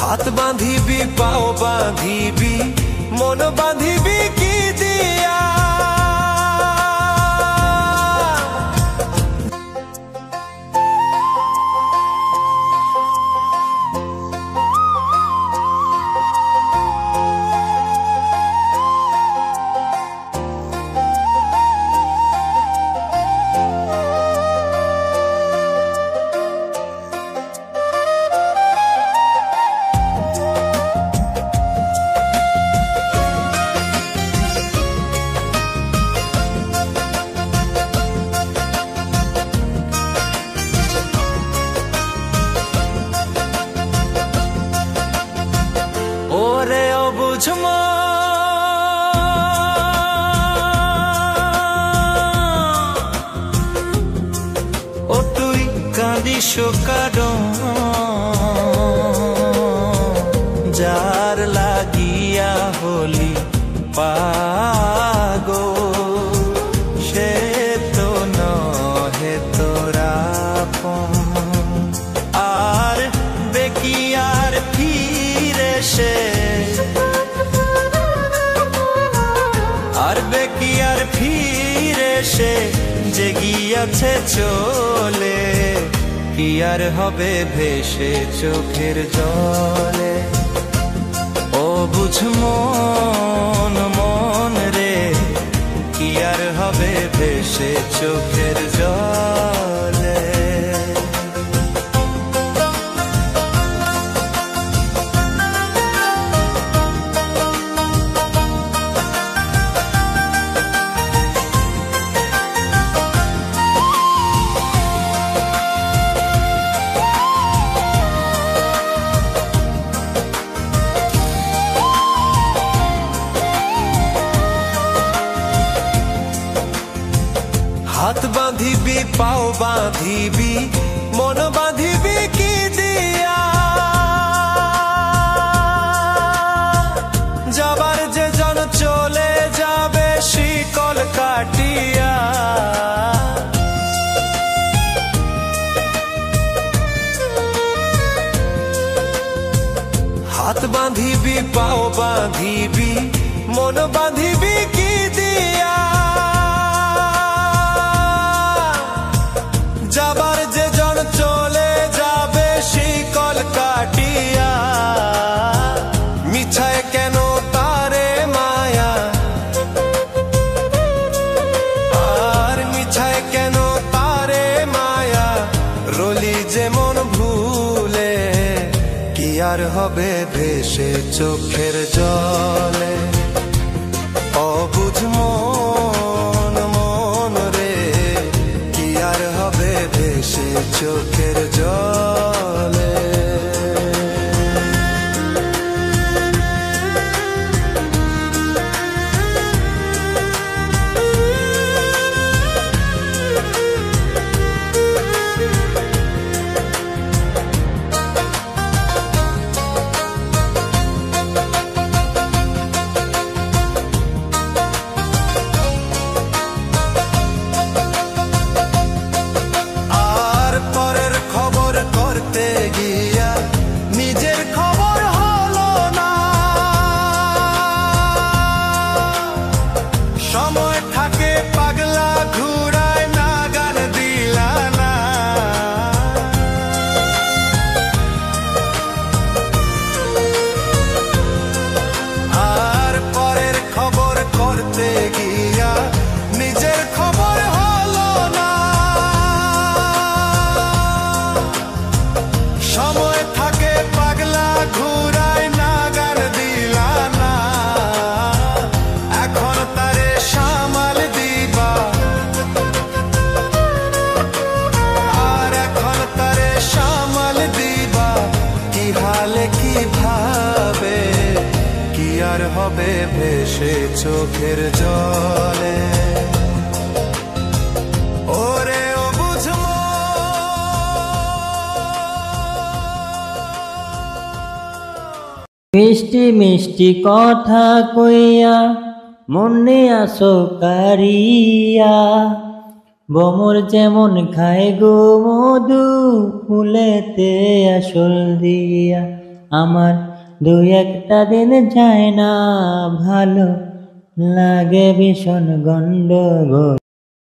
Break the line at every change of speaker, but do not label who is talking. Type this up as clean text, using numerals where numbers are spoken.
হাত বাঁধিবি পাও বাঁধিবি মন বাঁধিবি কি দিয়া ওরে অবুঝ ও তুই কাঁদিস কারণ যার লাগিয়া হলি পাগল সে তো নহে তোরা আর বেকিয়ার ফিরে সে আর ফিরে সে যে গিয়াছে চলে কি আর হবে ভেসে চোখের জলে ও বুঝ মন মন রে কি আর হবে ভেসে চোখের জলে হাত বাঁধিবি পাও বাঁধিবি মন বাঁধিবি কি দিয়া যাবার যে জন চলে যাবে শিকল কাটিয়া হাত বাঁধিবি পাও বাঁধিবি মন বাঁধিবি কি দিয়া যাবার যে জন চলে যাবে শিকল কাটিয়া মিছায় কেন তারে মায়া আর মিছায় কেন তারে মায়া রলি যেমন ভুলে কি আর হবে ভেসে চোখের জলে অবুঝ মন মন রে কি আর হবে ভেসে চোখের জলে হবে ভেসে চোখের জলে ওরে ও বুঝমো
মিষ্টি মিষ্টি কথা কইয়া মনে আসো কারিয়া বমর যেমন খায় গো মধু ফুলেতে আসল দিয়া আমার দুই একটা দিন যায় না ভালো লাগে ভীষণ গন্ডগোল।